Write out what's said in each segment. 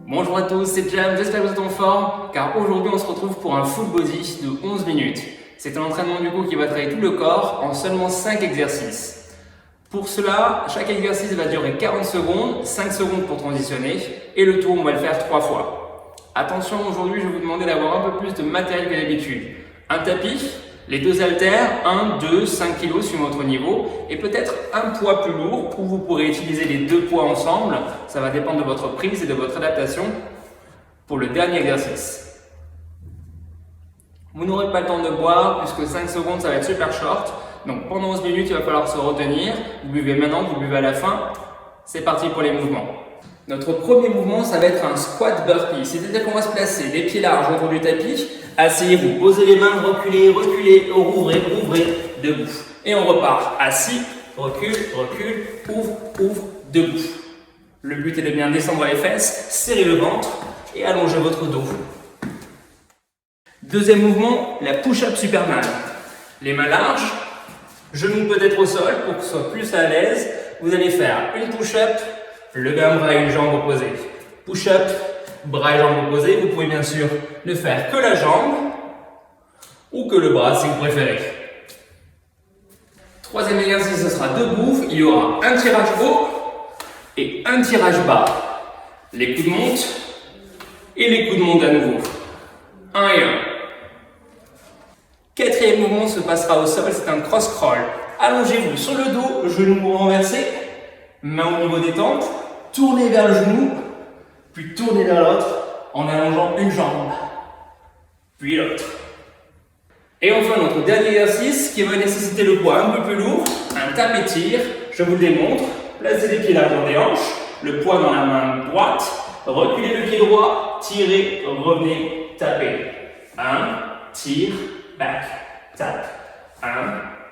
Bonjour à tous, c'est Jam, j'espère que vous êtes en forme, car aujourd'hui on se retrouve pour un full body de 11 minutes. C'est un entraînement du coup qui va travailler tout le corps en seulement 5 exercices. Pour cela, chaque exercice va durer 40 secondes, 5 secondes pour transitionner, et le tour on va le faire 3 fois. Attention, aujourd'hui je vais vous demander d'avoir un peu plus de matériel que d'habitude. Un tapis, les 2 haltères, 1, 2, 5 kg suivant votre niveau, et peut-être un poids plus lourd où vous pourrez utiliser les 2 poids ensemble. Ça va dépendre de votre prise et de votre adaptation pour le dernier exercice. Vous n'aurez pas le temps de boire puisque 5 secondes ça va être super short. Donc pendant 11 minutes il va falloir se retenir. Vous buvez maintenant, vous buvez à la fin. C'est parti pour les mouvements. Notre premier mouvement, ça va être un squat burpee, c'est-à-dire qu'on va se placer les pieds larges autour du tapis, asseyez-vous, posez les mains, reculez, reculez, ouvrez, ouvrez, debout. Et on repart, assis, recule, recule, ouvre, ouvre, debout. Le but est de bien descendre les fesses, serrer le ventre et allonger votre dos. Deuxième mouvement, la push-up Superman. Les mains larges, genoux peut-être au sol pour que ce soit plus à l'aise. Vous allez faire une push-up, lever un bras et une jambe opposée. Push-up, bras et jambes opposés. Vous pouvez bien sûr ne faire que la jambe ou que le bras si vous préférez. Troisième exercice, ce sera debout. Il y aura un tirage haut et un tirage bas. Les coudes montent et les coudes montent à nouveau. 1 et 1. Quatrième mouvement se passera au sol, c'est un cross-crawl. Allongez-vous sur le dos, genoux renversés, main au niveau des tempes. Tournez vers le genou, puis tournez vers l'autre en allongeant une jambe, puis l'autre. Et enfin, notre dernier exercice qui va nécessiter le poids un peu plus lourd, un tap-et-tire. Je vous le démontre. Placez les pieds larges dans les hanches, le poids dans la main droite, reculez le pied droit, tirez, revenez, tapez. 1, tire, back, tap. 1,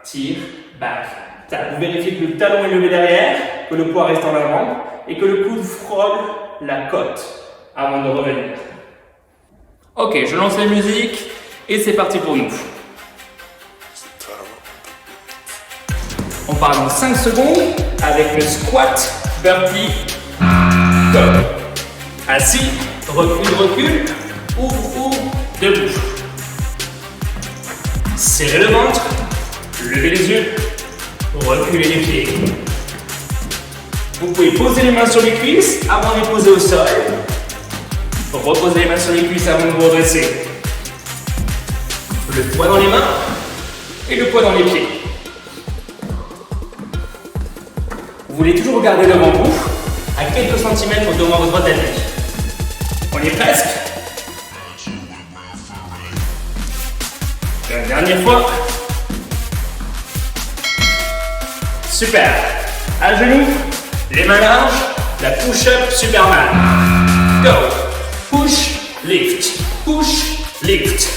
tire, back, tap. Vous vérifiez que le talon est levé derrière, que le poids reste en avant et que le coude frôle la côte avant de revenir. Ok, je lance la musique et c'est parti pour nous. On part dans 5 secondes avec le squat burpee go. Assis, recule, recule, ouvre, ouvre, debout. Serrez le ventre, levez les yeux, reculez les pieds. Vous pouvez poser les mains sur les cuisses avant de les poser au sol. Reposez les mains sur les cuisses avant de vous redresser. Le poids dans les mains et le poids dans les pieds. Vous voulez toujours regarder devant vous, à quelques centimètres devant votre tapis. On y est presque. La dernière fois. Super. À genoux. Les mains larges, la push-up Superman. Go! Push, lift. Push, lift.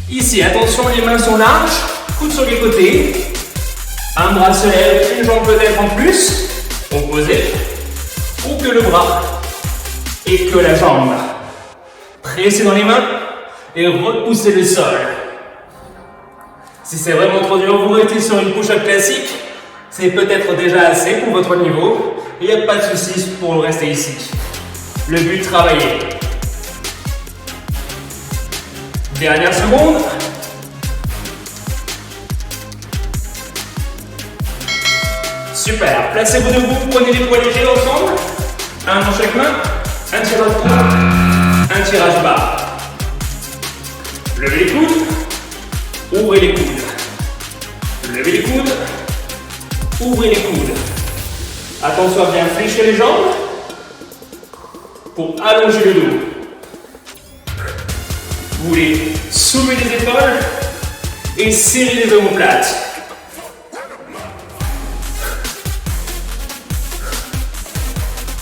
Ici, attention, les mains sont larges, coudes sur les côtés. Un bras se lève, une jambe peut-être en plus, opposée. Ou que le bras et que la jambe. Pressez dans les mains et repoussez le sol. Si c'est vraiment trop dur, vous restez sur une push-up classique. C'est peut-être déjà assez pour votre niveau. Il n'y a pas de souci pour rester ici. Le but, travailler. Dernière seconde. Super. Placez-vous debout, prenez les poids légers ensemble. Un dans chaque main. Un tirage haut, un tirage bas. Levez les coudes. Ouvrez les coudes. Levez les coudes. Ouvrez les coudes. Attention à bien fléchir les jambes pour allonger le dos. Vous voulez soulever les épaules et serrer les omoplates.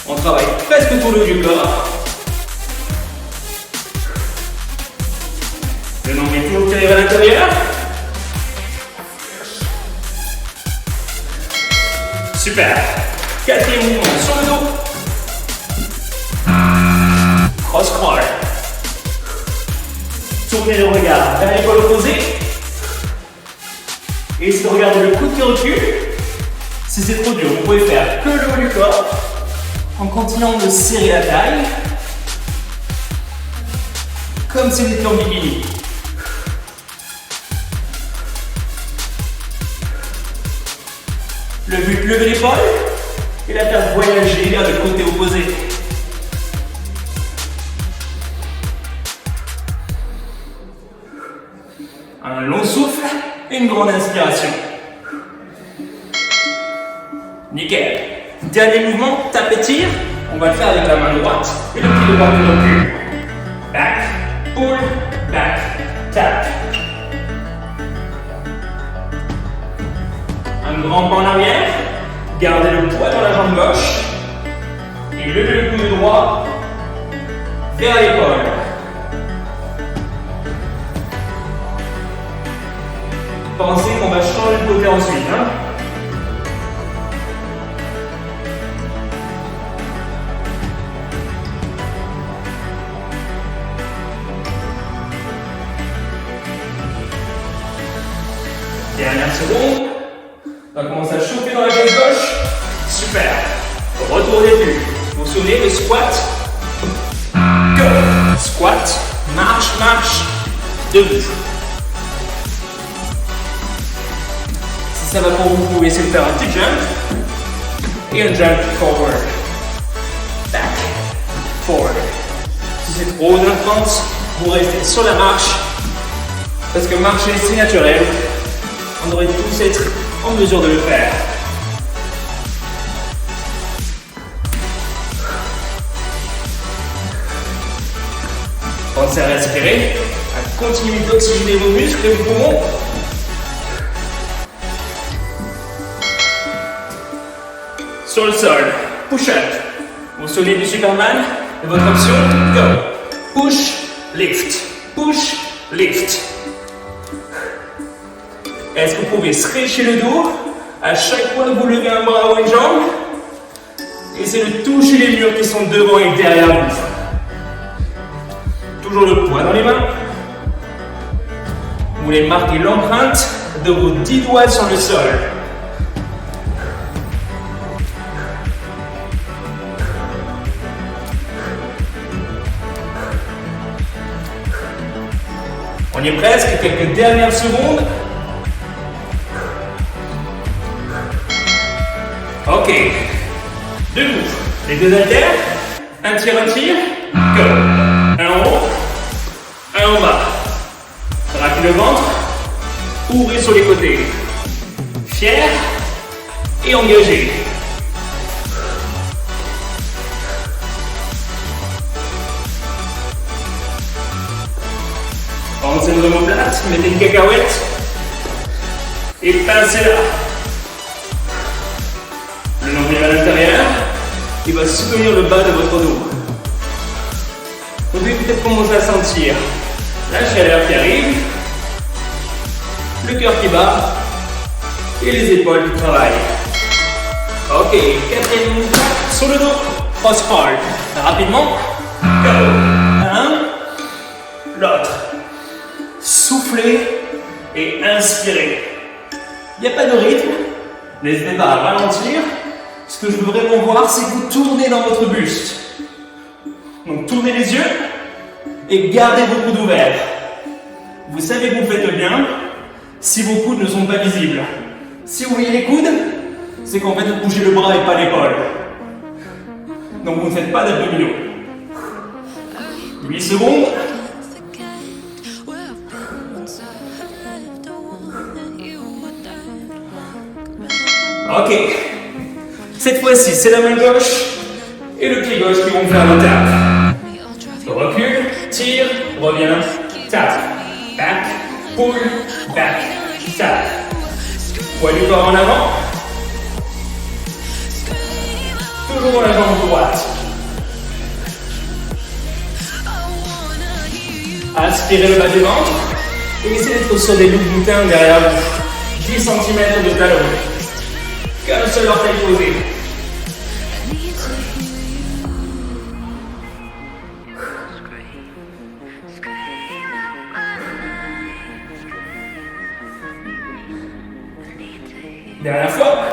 On travaille presque tout le haut du corps. Le nombril est toujours tiré vers l'intérieur. Super. Quatrième mouvement sur le dos. Cross crawl. Tournez le regard vers l'épaule opposée. Et si vous regardez le coude qui recule, si c'est trop dur, vous pouvez faire que le haut du corps. en continuant de serrer la taille, comme si vous étiez en bikini. Le but, lever l'épaule et la faire voyager vers le côté opposé. Un long souffle et une grande inspiration. Nickel. Dernier mouvement, tape et tire. On va le faire avec la main droite et le pied droit qui recule. Back, pull, back, tap. Un grand pas en arrière. Gardez le poids dans la jambe gauche. Et levez le coude droit vers l'épaule. Pensez qu'on va changer de côté ensuite. Dernière seconde. On va commencer à chauffer dans la jambe gauche. Super. Retour au début. Vous vous souvenez, le squat. Go. Squat. Marche, marche. Debout. Si ça va pour vous, vous pouvez essayer de faire un petit jump. Et un jump forward. Back. Forward. Si c'est trop intense, vous restez sur la marche. Parce que marcher, c'est naturel. On devrait tous être en mesure de le faire. Pensez à respirer, à continuer d'oxygéner vos muscles et vos poumons. Sur le sol, push-up. Vous vous souvenez du Superman? De votre option, go. Push, lift. Push, lift. Est-ce que vous pouvez stretcher le dos à chaque fois que vous levez un bras ou une jambe? Essayez de toucher les murs qui sont devant et derrière vous. Toujours le poids dans les mains. Vous voulez marquer l'empreinte de vos 10 doigts sur le sol. On y est presque, quelques dernières secondes. Ok, debout, les deux haltères, un tir, go. Un en haut, un en bas. Rappelez le ventre, ouvrez sur les côtés. Fier et engagé. Pensez une omoplate, mettez une cacahuète et pincez-la. Le nombril à l'intérieur, il va soutenir le bas de votre dos. Vous pouvez peut-être commencer à sentir la chaleur qui arrive, le cœur qui bat et les épaules qui travaillent. Ok, quatrième mouvement sur le dos, cross hold. Rapidement, go. Un, l'autre. Soufflez et inspirez. Il n'y a pas de rythme, n'hésitez pas à ralentir. Ce que je veux vraiment voir, c'est que vous tournez dans votre buste. Donc tournez les yeux et gardez vos coudes ouverts. Vous savez que vous faites bien si vos coudes ne sont pas visibles. Si vous voyez les coudes, c'est qu'en fait vous bougez le bras et pas l'épaule. Donc vous ne faites pas d'abdominaux. 8 secondes. Ok. Cette fois-ci, c'est la main gauche et le pied gauche qui vont faire le tap. Recule, tire, reviens, tap. Back, pull, back, tap. Poids du corps en avant. Toujours la jambe droite. Aspirez le bas du ventre et essayez d'être sur des loups boutins derrière vous. 10 cm de talon. Qu'un seul orteil posé. Dernière fois.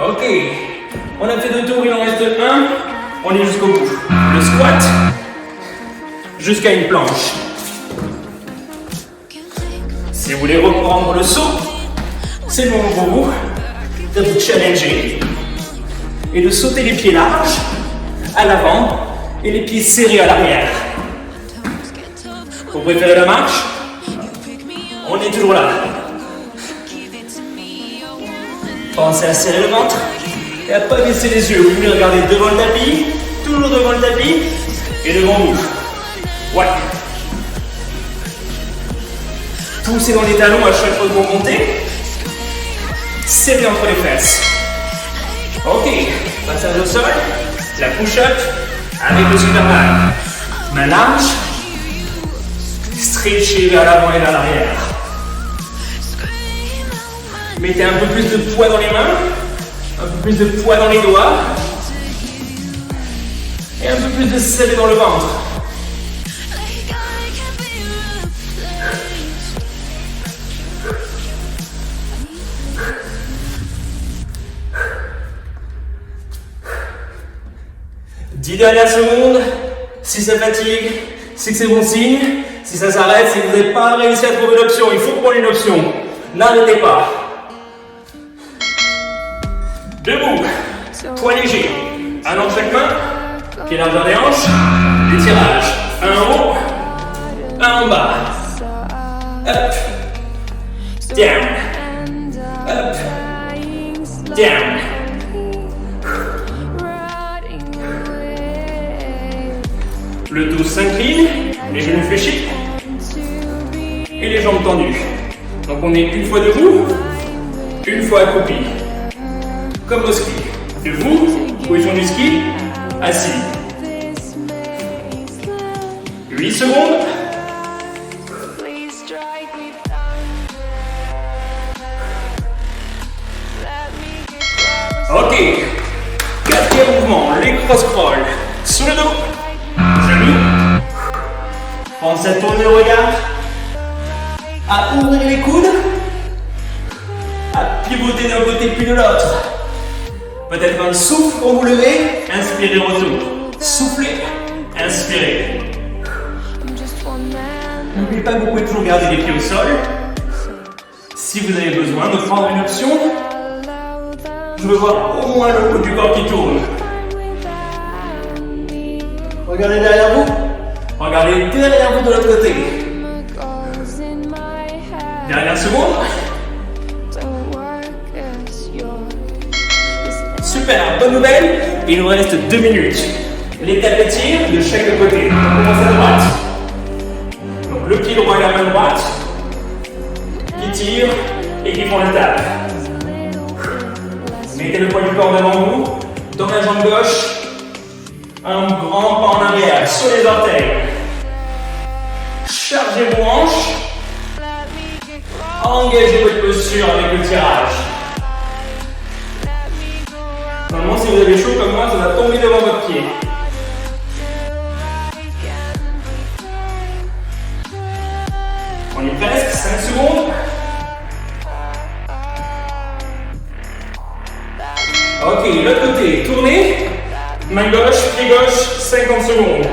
Ok. On a fait 2 tours, il en reste 1. on est jusqu'au bout. Le squat, jusqu'à une planche. Si vous voulez reprendre le saut, c'est le moment pour vous de vous challenger et de sauter les pieds larges à l'avant et les pieds serrés à l'arrière. Vous préférez la marche? On est toujours là. Pensez à serrer le ventre et à ne pas baisser les yeux. Vous mieux regarder devant le tapis, toujours devant le tapis et devant vous. Ouais. Poussez dans les talons à chaque fois que vous montez. Serrez entre les fesses. Ok, passage au sol, la push-up avec le Superman. Main large, stretchez vers l'avant et vers l'arrière. Mettez un peu plus de poids dans les mains, un peu plus de poids dans les doigts et un peu plus de serré dans le ventre. Dix dernières secondes. Si ça fatigue, c'est que c'est bon signe. Si ça s'arrête, c'est que vous n'avez pas réussi à trouver l'option. Il faut prendre une option. N'arrêtez pas. Debout, poids léger, un dans chaque main, pied largeur des hanches, l'étirage, un en haut, un en bas, up, down, up, down. Le dos s'incline, les genoux fléchis et les jambes tendues. Donc on est une fois debout, une fois accroupi. Comme au ski. Debout, position du ski, assis. 8 secondes. Ok. Quatrième mouvement, les cross-crawl. Sous le dos. Genoux. Pensez à tourner le regard. À ouvrir les coudes. À pivoter d'un côté puis de l'autre. Peut-être un souffle quand vous levez, inspirez retour. Soufflez, inspirez. N'oubliez pas que vous pouvez toujours garder les pieds au sol. Si vous avez besoin de prendre une option, je veux voir au moins le haut du corps qui tourne. Regardez derrière vous. Regardez derrière vous de l'autre côté. Dernière seconde. Super, bonne nouvelle, il nous reste 2 minutes. Les tapis tirent de chaque côté. On commence à droite. Donc le pied droit et la main droite qui tirent et qui font la tape. Mettez le poids du corps devant vous, dans la jambe gauche, un grand pas en arrière, sur les orteils. Chargez vos hanches, engagez votre posture avec le tirage. Normalement, si vous avez chaud comme moi, ça va tomber devant votre pied. On y est presque, 5 secondes. Ok, l'autre côté, tournez. Main gauche, pied gauche, 50 secondes.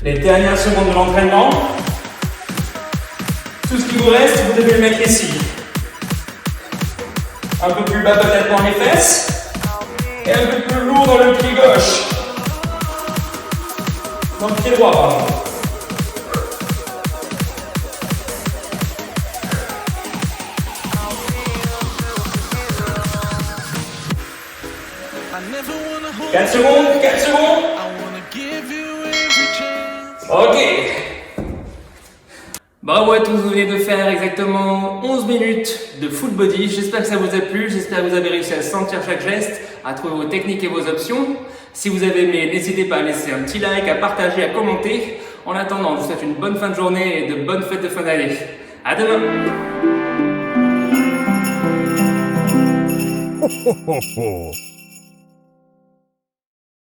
Les dernières secondes de l'entraînement. Tout ce qui vous reste, vous devez le mettre ici. Un peu plus bas peut-être dans les fesses. Et un peu plus lourd dans le pied gauche. Dans le pied droit, pardon. Quatre secondes, 4 secondes. Ok. Bravo à tous, vous venez de faire exactement 11 minutes de full body. J'espère que ça vous a plu, j'espère que vous avez réussi à sentir chaque geste, à trouver vos techniques et vos options. Si vous avez aimé, n'hésitez pas à laisser un petit like, à partager, à commenter. En attendant, je vous souhaite une bonne fin de journée et de bonnes fêtes de fin d'année. À demain. Ho, ho, ho, ho.